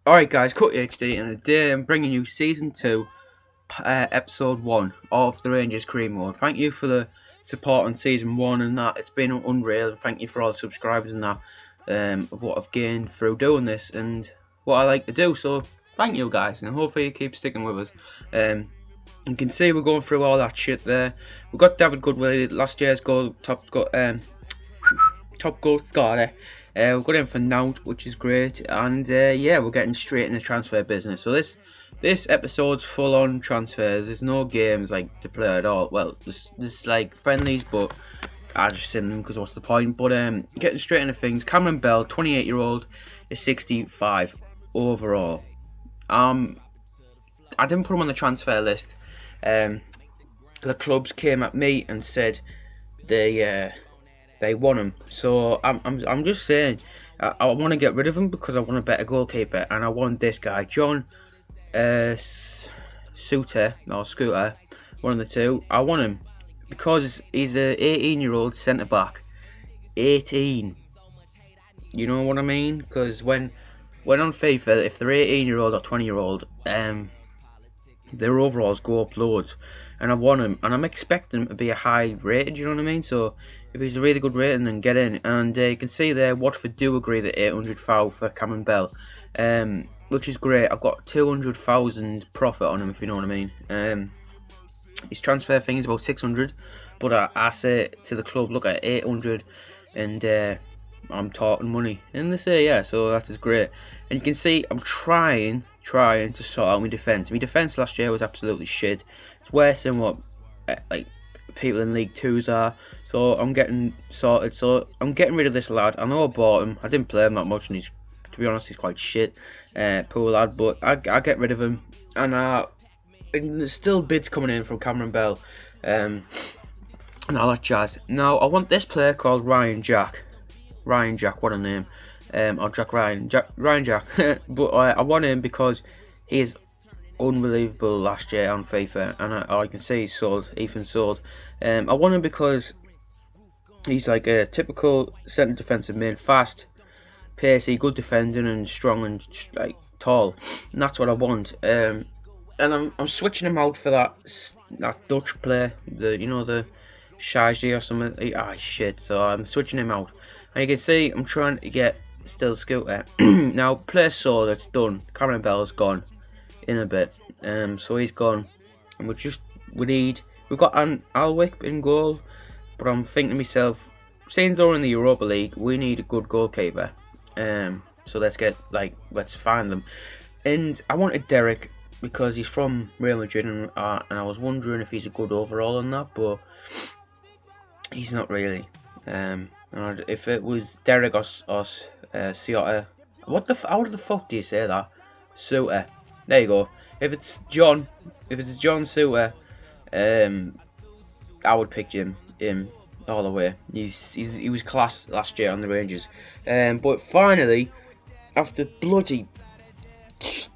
Alright guys, Cut HD, and today I'm bringing you Season 2, Episode 1 of the Rangers Career Mode. Thank you for the support on Season 1 and that, it's been unreal. Thank you for all the subscribers and that, of what I've gained through doing this and what I like to do. So thank you guys, and hopefully you keep sticking with us. You can see we're going through all that shit there. We've got David Goodwillie, last year's top goal scorer. We've got him for now, which is great, and yeah, we're getting straight in the transfer business. So this episode's full on transfers. There's no games like to play at all. Well, there's like friendlies, but I just sim them because what's the point? But getting straight into things. Cameron Bell, 28-year-old, is 65 overall. I didn't put him on the transfer list. The clubs came at me and said they want him, so I'm just saying I want to get rid of him because I want a better goalkeeper, and I want this guy, John Scooter, one of the two. I want him because he's a 18-year-old centre back. 18, you know what I mean? Because when on FIFA, if they're 18-year-old or 20-year-old, their overalls go up loads, and I want him, and I'm expecting him to be a high rated, you know what I mean? So if he's a really good rating, then get in. And you can see there, Watford do agree the 800,000 for Cameron Bell, which is great. I've got 200,000 profit on him, if you know what I mean. His transfer thing is about 600, but I say to the club, look at 800, and I'm talking money, and they say yeah, so that is great. And you can see I'm trying to sort out my defence. My defence last year was absolutely shit. It's worse than what like people in League 2s are. So I'm getting sorted. So I'm getting rid of this lad. I know I bought him. I didn't play him that much, and he's, to be honest, he's quite shit. Poor lad. But I get rid of him, and there's still bids coming in from Cameron Bell, and all that jazz. Now I want this player called Ryan Jack. Ryan Jack, what a name. Or Ryan Jack. But I want him because he is unbelievable last year on FIFA, and I can see he's sold. Ethan sold. I want him because he's like a typical centre defensive mid, fast, pacey, good defending, and strong and like tall. And that's what I want. And I'm switching him out for that Dutch player, the Shaji or something. Shit. So I'm switching him out, and you can see I'm trying to get still Scooter. Now player sold, it's done. Cameron Bell's gone in a bit, so he's gone, and we've got an Alwick in goal, but I'm thinking to myself, since they're in the Europa League, we need a good goalkeeper. So let's find them. And I wanted Derek because he's from Real Madrid, and I was wondering if he's a good overall or not, but he's not really. If it was Derek or Ciota, how the fuck do you say that? Suter. There you go. If it's John Suter, I would pick him all the way. He was class last year on the Rangers. But finally, after bloody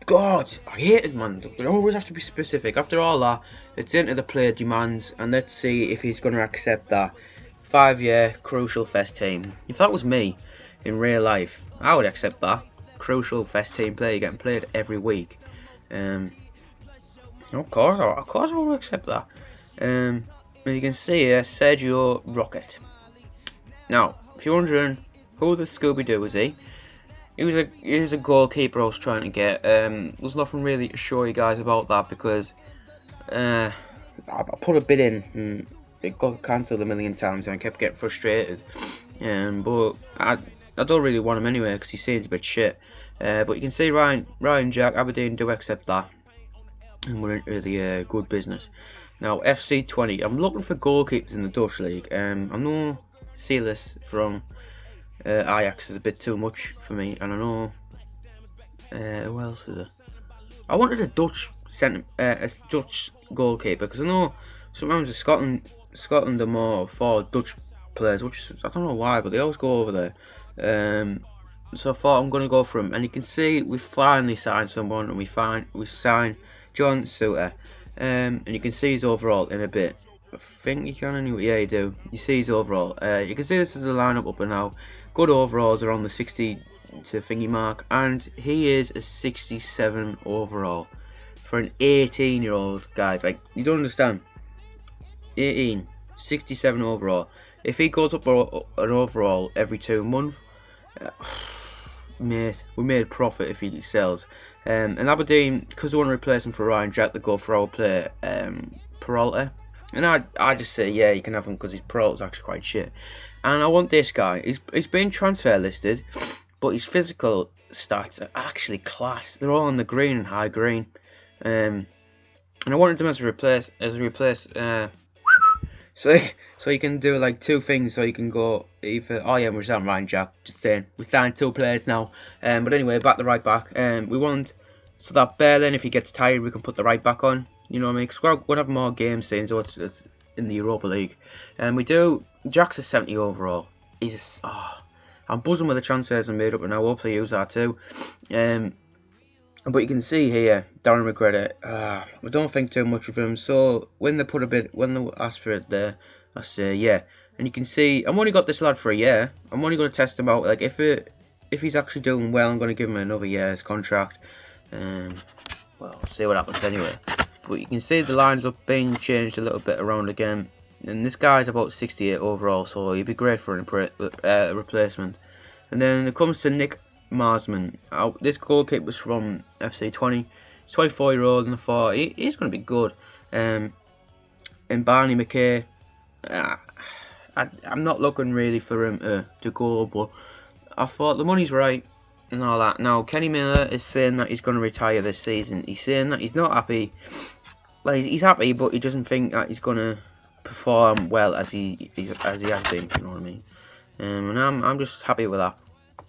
God, I hate it, man. They always have to be specific. After all that, it's into the player demands, and let's see if he's going to accept that. 5-year crucial first team. If that was me in real life, I would accept that. Crucial first team player getting played every week. Of course I would accept that. And you can see here, Sergio Rocket. Now, if you're wondering who the Scooby-Doo is, he was a goalkeeper I was trying to get. There's nothing really to show you guys about that because I put a bid in and it got cancelled a million times, and I kept getting frustrated. But I don't really want him anyway because he seems a bit shit. But you can see Ryan Jack, Aberdeen do accept that, and we're into the good business. Now FC20, I'm looking for goalkeepers in the Dutch league. I know Silas from Ajax is a bit too much for me, and I know who else is it? I wanted a Dutch goalkeeper because I know sometimes in Scotland are more for Dutch players, which I don't know why, but they always go over there. So I thought I'm going to go for him, and you can see we finally signed someone, and we signed John Suter, and you can see his overall in a bit. I think you can anyway. Yeah, you do. You see his overall. You can see this is the lineup up and now. Good overalls around the 60 to thingy mark, and he is a 67 overall for an 18-year-old, guys. Like, you don't understand. 18, 67 overall. If he goes up an overall every 2 months, mate, we made a profit if he sells. And Aberdeen, because they want to replace him for Ryan Jack, they go for our player Peralta. And I just say, yeah, you can have him because his Peralta's actually quite shit. And I want this guy. He's been transfer listed, but his physical stats are actually class. They're all on the green and high green. And I wanted him as a replace. So you can do like 2 things. So you can go either. Oh yeah, we're starting Ryan Jack. Just saying, we're starting 2 players now. But anyway, back the right back. We want so that Berlin, if he gets tired, we can put the right back on. You know what I mean? Because we'll have more games soon, so it's in the Europa League. And we do. Jack's a 70 overall. I'm buzzing with the transfers I made up, and I hopefully use that too. But you can see here, Darren McGregor. I don't think too much of him. So when they ask for it there, I say yeah. And you can see I'm only got this lad for a year. I'm only going to test him out. Like if he's actually doing well, I'm going to give him another year's contract. Well, see what happens anyway. But you can see the lines up being changed a little bit around again. And this guy's about 68 overall, so he'd be great for a replacement. And then it comes to Nick Marsman. This goalkeeper was from FC20. He's 24-year-old and I thought he's going to be good. And Barney McKay, I'm not looking really for him to go, but I thought the money's right and all that. Now, Kenny Miller is saying that he's going to retire this season. He's saying that he's not happy. Well, he's happy, but he doesn't think that he's going to perform well as he has been. You know what I mean? And I'm just happy with that.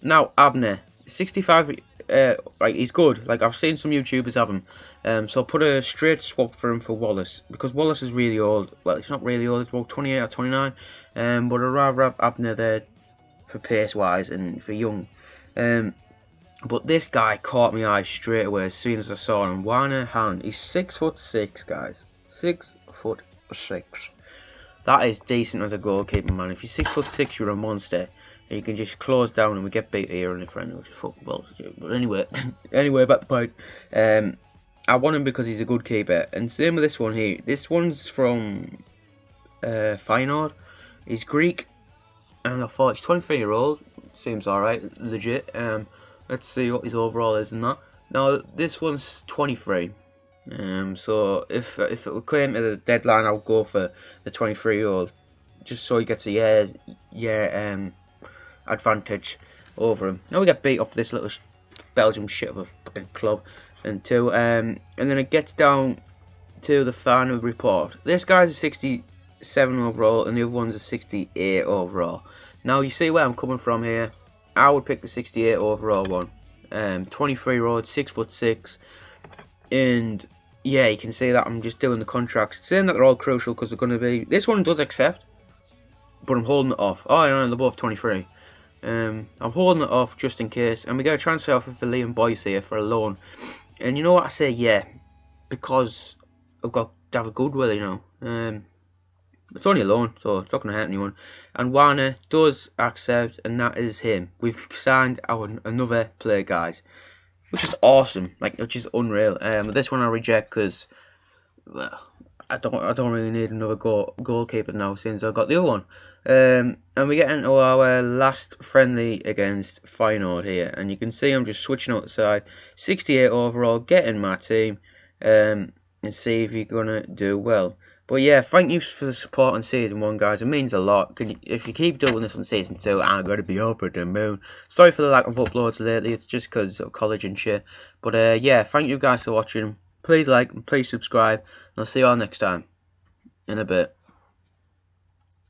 Now, Abner, 65. Right, he's good. Like I've seen some YouTubers have him. So I put a straight swap for him for Wallace because Wallace is really old. Well, he's not really old. He's about 28 or 29. But I'd rather have Abner there for pace wise and for young. But this guy caught my eye straight away as soon as I saw him. Warner Hand. He's 6'6", guys. 6'6". That is decent as a goalkeeper, man. If you're 6'6", you're a monster. And you can just close down and we get beat here and a friend, which is fucking bullshit. But anyway, back to the point. I want him because he's a good keeper. And same with this one here. This one's from Feyenoord. He's Greek. And I thought he's 23-year-old. Seems alright, legit. Let's see what his overall is and that. Now this one's 23. So if it came to the deadline, I'll go for the 23-year-old, just so he gets a year advantage over him. Now we get beat off this little Belgium shit of a fucking club, and then it gets down to the final report. This guy's a 67 overall, and the other one's a 68 overall. Now you see where I'm coming from here. I would pick the 68 overall one. 23-year-old, 6'6", and yeah, you can see that I'm just doing the contracts, saying that they're all crucial because they're going to be. This one does accept, but I'm holding it off. Oh, no, they're both 23. I'm holding it off just in case, and we get a transfer offer for Liam Boyce here for a loan. And you know what I say? Yeah, because I've got David Goodwill, you know. It's only a loan, so it's not going to hurt anyone. And Warner does accept, and that is him. We've signed another player, guys, which is awesome, which is unreal. But this one I reject because, well, I don't really need another goalkeeper now since I got the other one. And we get into our last friendly against Feyenoord here, and you can see I'm just switching out the side. 68 overall, getting my team, and see if you're gonna do well. But yeah, thank you for the support on Season 1, guys. It means a lot. If you keep doing this on Season 2, I'm going to be over the moon. Sorry for the lack of uploads lately. It's just because of college and shit. But yeah, thank you guys for watching. Please like and please subscribe. And I'll see you all next time. In a bit.